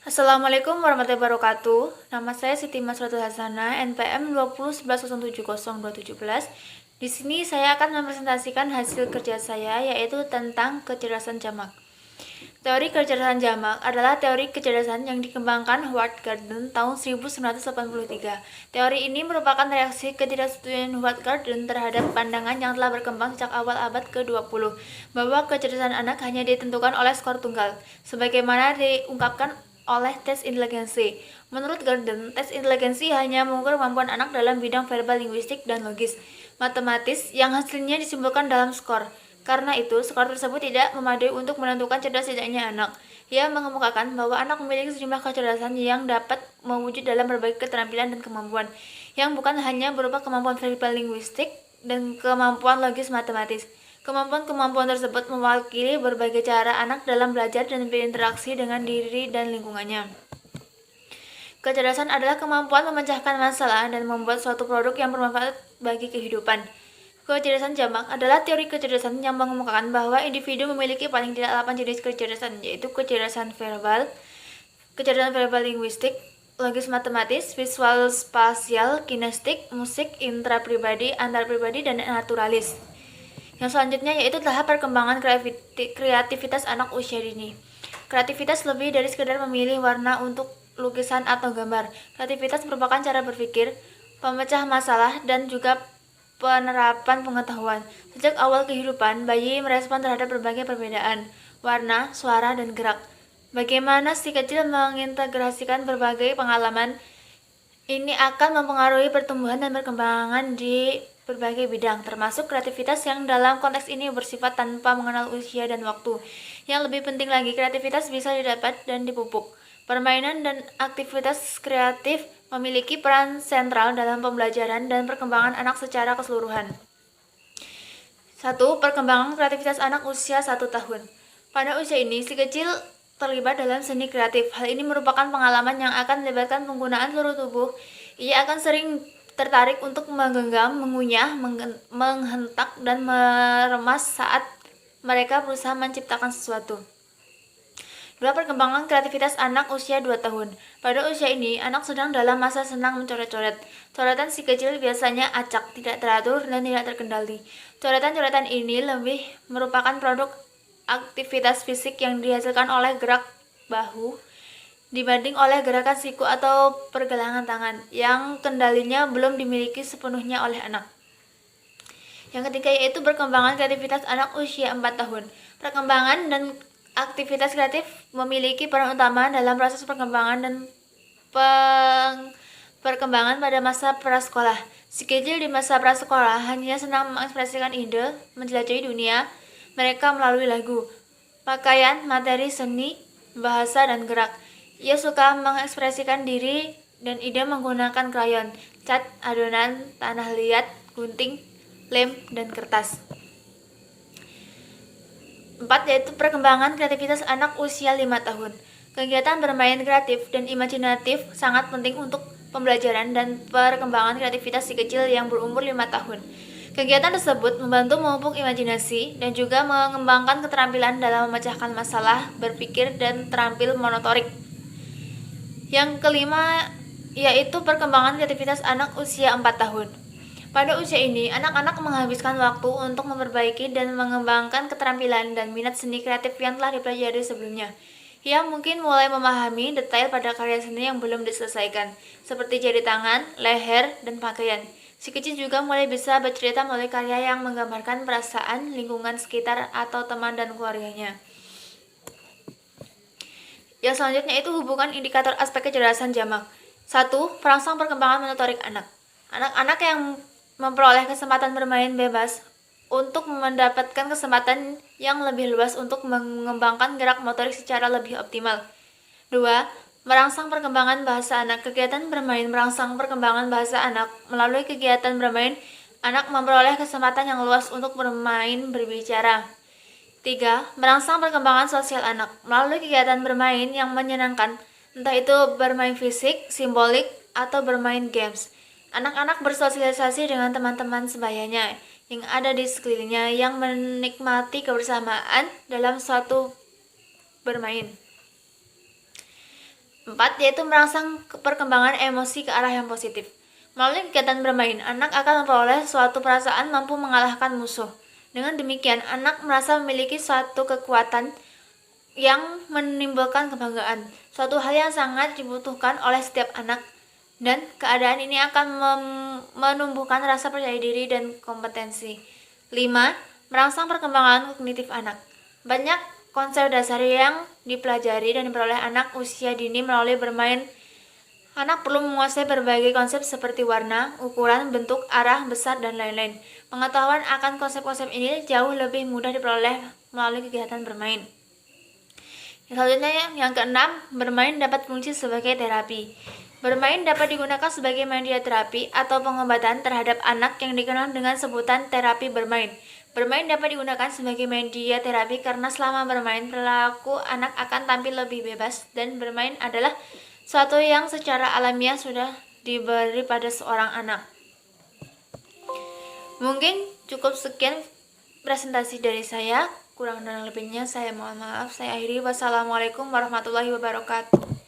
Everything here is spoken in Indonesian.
Assalamualaikum warahmatullahi wabarakatuh. Nama saya Siti Masratul Hasana, NPM 2011070217. Di sini saya akan mempresentasikan hasil kerja saya, yaitu tentang kecerdasan jamak. Teori kecerdasan jamak adalah teori kecerdasan yang dikembangkan Howard Gardner tahun 1983. Teori ini merupakan reaksi ketidaksetujuan Howard Gardner terhadap pandangan yang telah berkembang sejak awal abad ke-20, bahwa kecerdasan anak hanya ditentukan oleh skor tunggal, sebagaimana diungkapkan oleh tes inteligensi. Menurut Gardner, tes inteligensi hanya mengukur kemampuan anak dalam bidang verbal, linguistik, dan logis, matematis yang hasilnya disimpulkan dalam skor. Karena itu, skor tersebut tidak memadai untuk menentukan cerdas tidaknya anak. Ia mengemukakan bahwa anak memiliki sejumlah kecerdasan yang dapat mewujud dalam berbagai keterampilan dan kemampuan, yang bukan hanya berupa kemampuan verbal, linguistik, dan kemampuan logis matematis. Kemampuan-kemampuan tersebut mewakili berbagai cara anak dalam belajar dan berinteraksi dengan diri dan lingkungannya. Kecerdasan adalah kemampuan memecahkan masalah dan membuat suatu produk yang bermanfaat bagi kehidupan. Kecerdasan jamak adalah teori kecerdasan yang mengemukakan bahwa individu memiliki paling tidak 8 jenis kecerdasan, yaitu kecerdasan verbal, linguistik, logis matematis, visual spasial, kinestik, musik, intrapribadi, antarpribadi, dan naturalis. Yang selanjutnya yaitu tahap perkembangan kreativitas anak usia dini. Kreativitas lebih dari sekedar memilih warna untuk lukisan atau gambar. Kreativitas merupakan cara berpikir, pemecah masalah, dan juga penerapan pengetahuan. Sejak awal kehidupan, bayi merespon terhadap berbagai perbedaan, warna, suara, dan gerak. Bagaimana si kecil mengintegrasikan berbagai pengalaman ini akan mempengaruhi pertumbuhan dan perkembangan di berbagai bidang, termasuk kreativitas yang dalam konteks ini bersifat tanpa mengenal usia dan waktu. Yang lebih penting lagi, kreativitas bisa didapat dan dipupuk. Permainan dan aktivitas kreatif memiliki peran sentral dalam pembelajaran dan perkembangan anak secara keseluruhan. 1. Perkembangan kreativitas anak usia 1 tahun. Pada usia ini, si kecil terlibat dalam seni kreatif. Hal ini merupakan pengalaman yang akan melibatkan penggunaan seluruh tubuh. Ia akan sering tertarik untuk menggenggam, mengunyah, menghentak, dan meremas saat mereka berusaha menciptakan sesuatu. 2. Perkembangan kreativitas anak usia 2 tahun. Pada usia ini, anak sedang dalam masa senang mencoret-coret. Coretan si kecil biasanya acak, tidak teratur, dan tidak terkendali. Coretan-coretan ini lebih merupakan produk aktivitas fisik yang dihasilkan oleh gerak bahu dibanding oleh gerakan siku atau pergelangan tangan, yang kendalinya belum dimiliki sepenuhnya oleh anak. Yang ketiga yaitu perkembangan kreativitas anak usia 4 tahun. Perkembangan dan aktivitas kreatif memiliki peran utama dalam proses perkembangan dan perkembangan pada masa prasekolah. Si kecil di masa prasekolah hanya senang mengekspresikan ide, menjelajahi dunia mereka melalui lagu, pakaian, materi seni, bahasa, dan gerak. Ia suka mengekspresikan diri dan ide menggunakan krayon, cat, adonan, tanah liat, gunting, lem, dan kertas. 4. Yaitu perkembangan kreativitas anak usia 5 tahun. Kegiatan bermain kreatif dan imajinatif sangat penting untuk pembelajaran dan perkembangan kreativitas si kecil yang berumur 5 tahun. Kegiatan tersebut membantu memupuk imajinasi dan juga mengembangkan keterampilan dalam memecahkan masalah, berpikir, dan terampil motorik. Yang kelima yaitu perkembangan kreativitas anak usia 4 tahun. Pada usia ini, anak-anak menghabiskan waktu untuk memperbaiki dan mengembangkan keterampilan dan minat seni kreatif yang telah dipelajari sebelumnya. Ia mungkin mulai memahami detail pada karya seni yang belum diselesaikan, seperti jari tangan, leher, dan pakaian. Si kecil juga mulai bisa bercerita melalui karya yang menggambarkan perasaan, lingkungan sekitar, atau teman dan keluarganya. Yang selanjutnya itu hubungan indikator aspek kecerdasan jamak. 1. Perangsang perkembangan motorik anak. Anak-anak yang memperoleh kesempatan bermain bebas untuk mendapatkan kesempatan yang lebih luas untuk mengembangkan gerak motorik secara lebih optimal. 2. Merangsang perkembangan bahasa anak. Kegiatan bermain merangsang perkembangan bahasa anak. Melalui kegiatan bermain, anak memperoleh kesempatan yang luas untuk bermain berbicara. 3. Merangsang perkembangan sosial anak. Melalui kegiatan bermain yang menyenangkan, entah itu bermain fisik, simbolik, atau bermain games, anak-anak bersosialisasi dengan teman-teman sebayanya yang ada di sekelilingnya yang menikmati kebersamaan dalam suatu bermain. 4. 4. Yaitu merangsang perkembangan emosi ke arah yang positif. Melalui kegiatan bermain, anak akan memperoleh suatu perasaan mampu mengalahkan musuh. Dengan demikian, anak merasa memiliki suatu kekuatan yang menimbulkan kebanggaan, suatu hal yang sangat dibutuhkan oleh setiap anak, dan keadaan ini akan menumbuhkan rasa percaya diri dan kompetensi. 5. Merangsang perkembangan kognitif anak. Banyak konsep dasar yang dipelajari dan diperoleh anak usia dini melalui bermain. Anak perlu menguasai berbagai konsep seperti warna, ukuran, bentuk, arah, besar, dan lain-lain. Pengetahuan akan konsep-konsep ini jauh lebih mudah diperoleh melalui kegiatan bermain. Selanjutnya yang keenam, bermain dapat fungsi sebagai terapi. Bermain dapat digunakan sebagai media terapi atau pengobatan terhadap anak yang dikenal dengan sebutan terapi bermain. Bermain dapat digunakan sebagai media terapi karena selama bermain perilaku anak akan tampil lebih bebas, dan bermain adalah suatu yang secara alamiah sudah diberi pada seorang anak. Mungkin cukup sekian presentasi dari saya. Kurang dan lebihnya saya mohon maaf. Saya akhiri. Wassalamualaikum warahmatullahi wabarakatuh.